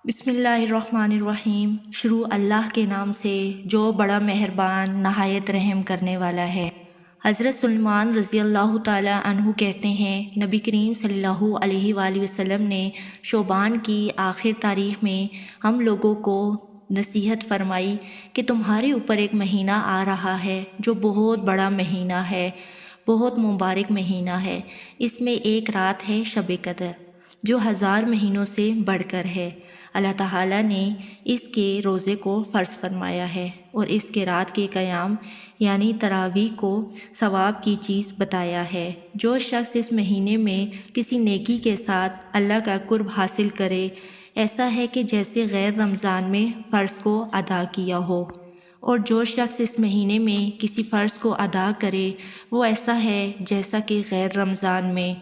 بسم اللہ الرحمن الرحیم۔ شروع اللہ کے نام سے جو بڑا مہربان نہایت رحم کرنے والا ہے۔ حضرت سلمان رضی اللہ تعالیٰ عنہ کہتے ہیں، نبی کریم صلی اللہ علیہ وآلہ وسلم نے شعبان کی آخر تاریخ میں ہم لوگوں کو نصیحت فرمائی کہ تمہارے اوپر ایک مہینہ آ رہا ہے جو بہت بڑا مہینہ ہے، بہت مبارک مہینہ ہے۔ اس میں ایک رات ہے شب قدر جو 1000 مہینوں سے بڑھ کر ہے۔ اللہ تعالیٰ نے اس کے روزے کو فرض فرمایا ہے اور اس کے رات کے قیام یعنی تراویح کو ثواب کی چیز بتایا ہے۔ جو شخص اس مہینے میں کسی نیکی کے ساتھ اللہ کا قرب حاصل کرے، ایسا ہے کہ جیسے غیر رمضان میں فرض کو ادا کیا ہو، اور جو شخص اس مہینے میں کسی فرض کو ادا کرے وہ ایسا ہے جیسا کہ غیر رمضان میں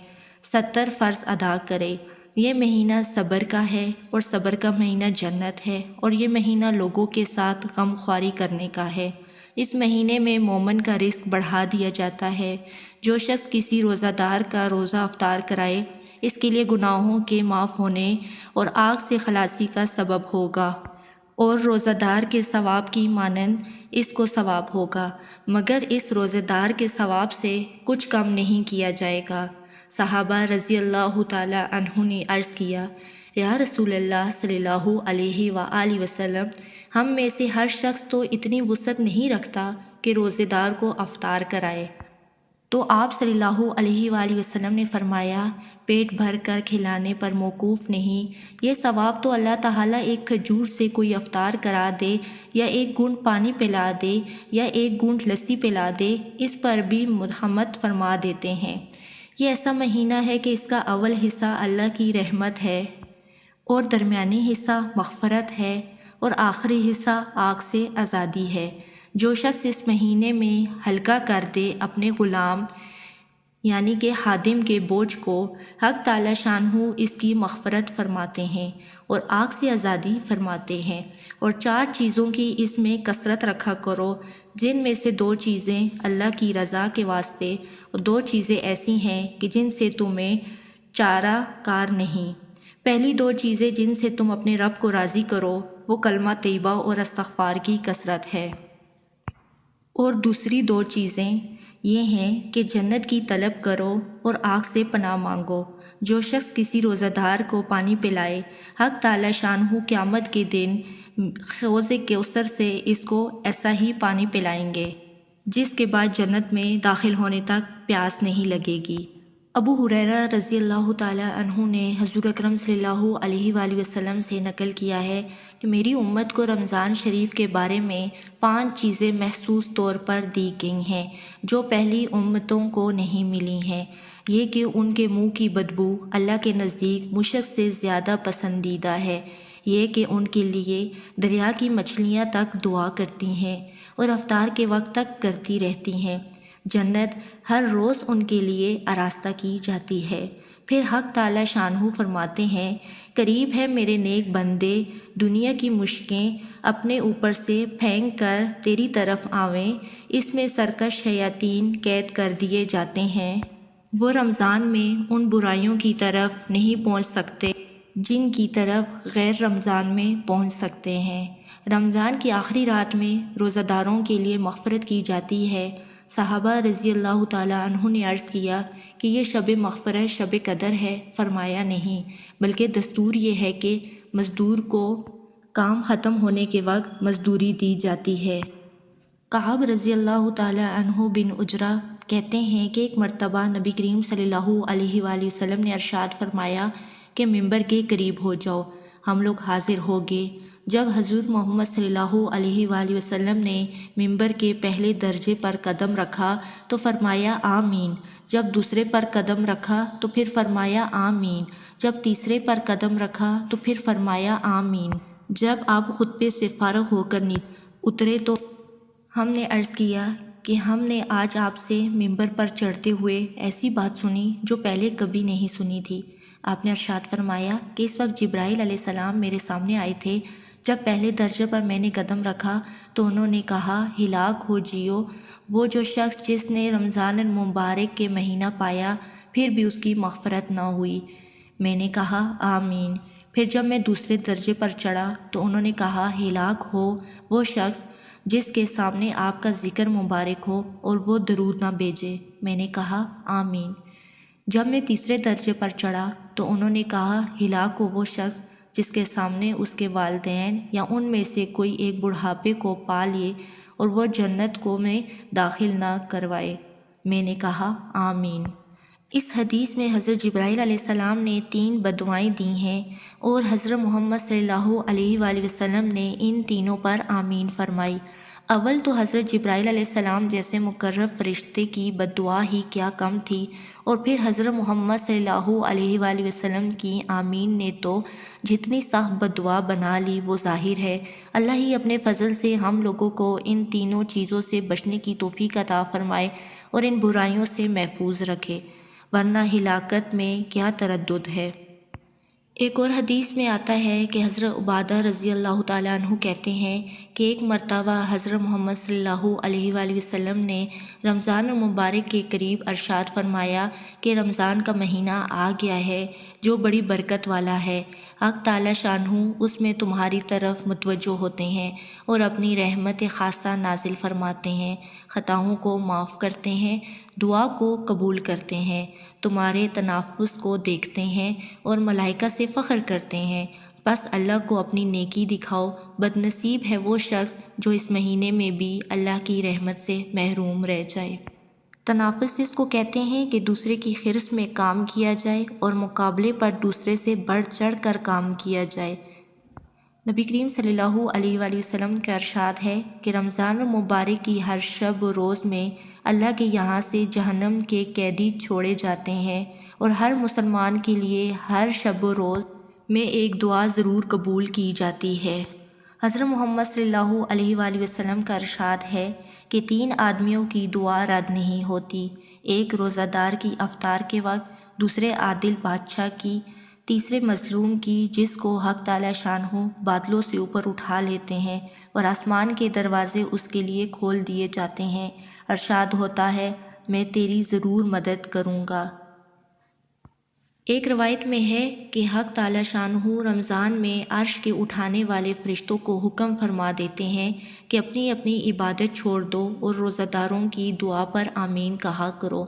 70 فرض ادا کرے۔ یہ مہینہ صبر کا ہے اور صبر کا مہینہ جنت ہے، اور یہ مہینہ لوگوں کے ساتھ غم خواری کرنے کا ہے۔ اس مہینے میں مومن کا رزق بڑھا دیا جاتا ہے۔ جو شخص کسی روزہ دار کا روزہ افطار کرائے، اس کے لیے گناہوں کے معاف ہونے اور آگ سے خلاصی کا سبب ہوگا، اور روزہ دار کے ثواب کی مانند اس کو ثواب ہوگا، مگر اس روزہ دار کے ثواب سے کچھ کم نہیں کیا جائے گا۔ صحابہ رضی اللہ تعالی عنہ نے عرض کیا، یا رسول اللہ صلی اللہ علیہ وآلہ وسلم، ہم میں سے ہر شخص تو اتنی وسعت نہیں رکھتا کہ روزے دار کو افطار کرائے۔ تو آپ صلی اللہ علیہ وآلہ وسلم نے فرمایا، پیٹ بھر کر کھلانے پر موقوف نہیں، یہ ثواب تو اللہ تعالیٰ ایک کھجور سے کوئی افطار کرا دے، یا ایک گھونٹ پانی پلا دے، یا ایک گھونٹ لسی پلا دے، اس پر بھی مرحمت فرما دیتے ہیں۔ یہ ایسا مہینہ ہے کہ اس کا اول حصہ اللہ کی رحمت ہے، اور درمیانی حصہ مغفرت ہے، اور آخری حصہ آگ سے آزادی ہے۔ جو شخص اس مہینے میں ہلکا کر دے اپنے غلام یعنی کہ خادم کے بوجھ کو، حق تعالی شانہ اس کی مغفرت فرماتے ہیں اور آگ سے آزادی فرماتے ہیں۔ اور 4 چیزوں کی اس میں کثرت رکھا کرو، جن میں سے 2 چیزیں اللہ کی رضا کے واسطے، اور 2 چیزیں ایسی ہیں کہ جن سے تمہیں چارہ کار نہیں۔ پہلی 2 چیزیں جن سے تم اپنے رب کو راضی کرو وہ کلمہ طیبہ اور استغفار کی کثرت ہے، اور دوسری 2 چیزیں یہ ہیں کہ جنت کی طلب کرو اور آگ سے پناہ مانگو۔ جو شخص کسی روزہ دار کو پانی پلائے، حق تعالی شانہ قیامت کے دن حوض کوثر سے اس کو ایسا ہی پانی پلائیں گے جس کے بعد جنت میں داخل ہونے تک پیاس نہیں لگے گی۔ ابو ہریرہ رضی اللہ تعالیٰ عنہ نے حضور اکرم صلی اللہ علیہ وآلہ وسلم سے نقل کیا ہے کہ میری امت کو رمضان شریف کے بارے میں 5 چیزیں محسوس طور پر دی گئی ہیں جو پہلی امتوں کو نہیں ملی ہیں۔ یہ کہ ان کے منہ کی بدبو اللہ کے نزدیک مشک سے زیادہ پسندیدہ ہے، یہ کہ ان کے لیے دریا کی مچھلیاں تک دعا کرتی ہیں اور افطار کے وقت تک کرتی رہتی ہیں۔ جنت ہر روز ان کے لیے آراستہ کی جاتی ہے۔ پھر حق تعالی شانہ فرماتے ہیں، قریب ہے میرے نیک بندے، دنیا کی مشکیں اپنے اوپر سے پھینک کر تیری طرف آویں، اس میں سرکش شیاطین قید کر دیے جاتے ہیں۔ وہ رمضان میں ان برائیوں کی طرف نہیں پہنچ سکتے جن کی طرف غیر رمضان میں پہنچ سکتے ہیں۔ رمضان کی آخری رات میں روزہ داروں کے لیے مغفرت کی جاتی ہے۔ صحابہ رضی اللہ تعالیٰ عنہ نے عرض کیا کہ یہ شب مغفرت شب قدر ہے؟ فرمایا نہیں، بلکہ دستور یہ ہے کہ مزدور کو کام ختم ہونے کے وقت مزدوری دی جاتی ہے۔ کعب رضی اللہ تعالیٰ عنہ بن عجرہ کہتے ہیں کہ ایک مرتبہ نبی کریم صلی اللہ علیہ وآلہ وسلم نے ارشاد فرمایا کہ ممبر کے قریب ہو جاؤ۔ ہم لوگ حاضر ہو گئے۔ جب حضور محمد صلی اللہ علیہ وآلہ وسلم نے ممبر کے پہلے درجے پر قدم رکھا تو فرمایا آمین، جب دوسرے پر قدم رکھا تو پھر فرمایا آمین، جب تیسرے پر قدم رکھا تو پھر فرمایا آمین۔ جب آپ خطبے سے فارغ ہو کر نیچے اترے تو ہم نے عرض کیا کہ ہم نے آج آپ سے ممبر پر چڑھتے ہوئے ایسی بات سنی جو پہلے کبھی نہیں سنی تھی۔ آپ نے ارشاد فرمایا کہ اس وقت جبرائیل علیہ السلام میرے سامنے آئے تھے۔ جب پہلے درجے پر میں نے قدم رکھا تو انہوں نے کہا، ہلاک ہو جیو وہ جو شخص جس نے رمضان المبارک کے مہینہ پایا پھر بھی اس کی مغفرت نہ ہوئی۔ میں نے کہا آمین۔ پھر جب میں دوسرے درجے پر چڑھا تو انہوں نے کہا ہلاک ہو وہ شخص جس کے سامنے آپ کا ذکر مبارک ہو اور وہ درود نہ بھیجے۔ میں نے کہا آمین۔ جب میں تیسرے درجے پر چڑھا تو انہوں نے کہا ہلاک ہو وہ شخص جس کے سامنے اس کے والدین یا ان میں سے کوئی ایک بڑھاپے کو پا لیے اور وہ جنت کو میں داخل نہ کروائے۔ میں نے کہا آمین۔ اس حدیث میں حضرت جبرائیل علیہ السلام نے 3 بددعائیں دی ہیں اور حضرت محمد صلی اللہ علیہ وآلہ وسلم نے ان تینوں پر آمین فرمائی۔ اول تو حضرت جبرائیل علیہ السلام جیسے مقرب فرشتے کی بددعا ہی کیا کم تھی، اور پھر حضرت محمد صلی اللہ علیہ وآلہ وسلم کی آمین نے تو جتنی سخت بددعا بنا لی وہ ظاہر ہے۔ اللہ ہی اپنے فضل سے ہم لوگوں کو ان تینوں چیزوں سے بچنے کی توفیق عطا فرمائے اور ان برائیوں سے محفوظ رکھے، ورنہ ہلاکت میں کیا تردد ہے۔ ایک اور حدیث میں آتا ہے کہ حضرت عبادہ رضی اللہ تعالیٰ عنہ کہتے ہیں کہ ایک مرتبہ حضرت محمد صلی اللہ علیہ وآلہ وسلم نے رمضان المبارک کے قریب ارشاد فرمایا کہ رمضان کا مہینہ آ گیا ہے جو بڑی برکت والا ہے، حق تعالیٰ شانہ اس میں تمہاری طرف متوجہ ہوتے ہیں اور اپنی رحمت خاصہ نازل فرماتے ہیں، خطاؤں کو معاف کرتے ہیں، دعا کو قبول کرتے ہیں، تمہارے تنافس کو دیکھتے ہیں اور ملائکہ سے فخر کرتے ہیں، بس اللہ کو اپنی نیکی دکھاؤ۔ بد نصیب ہے وہ شخص جو اس مہینے میں بھی اللہ کی رحمت سے محروم رہ جائے۔ تنافس اس کو کہتے ہیں کہ دوسرے کی خرس میں کام کیا جائے اور مقابلے پر دوسرے سے بڑھ چڑھ کر کام کیا جائے۔ نبی کریم صلی اللہ علیہ وآلہ وسلم کا ارشاد ہے کہ رمضان المبارک کی ہر شب و روز میں اللہ کے یہاں سے جہنم کے قیدی چھوڑے جاتے ہیں، اور ہر مسلمان کے لیے ہر شب و روز میں ایک دعا ضرور قبول کی جاتی ہے۔ حضرت محمد صلی اللہ علیہ وآلہ وسلم کا ارشاد ہے کہ 3 آدمیوں کی دعا رد نہیں ہوتی، ایک روزہ دار کی افطار کے وقت، دوسرے عادل بادشاہ کی، تیسرے مظلوم کی جس کو حق تعالیٰ شانہ بادلوں سے اوپر اٹھا لیتے ہیں اور آسمان کے دروازے اس کے لیے کھول دیے جاتے ہیں۔ ارشاد ہوتا ہے میں تیری ضرور مدد کروں گا۔ ایک روایت میں ہے کہ حق تعالیٰ شانہ رمضان میں عرش کے اٹھانے والے فرشتوں کو حکم فرما دیتے ہیں کہ اپنی اپنی عبادت چھوڑ دو اور روزہ داروں کی دعا پر آمین کہا کرو۔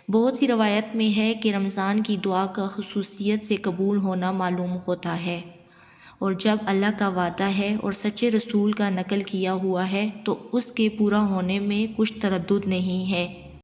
بہت سی روایت میں ہے کہ رمضان کی دعا کا خصوصیت سے قبول ہونا معلوم ہوتا ہے، اور جب اللہ کا وعدہ ہے اور سچے رسول کا نقل کیا ہوا ہے تو اس کے پورا ہونے میں کچھ تردد نہیں ہے۔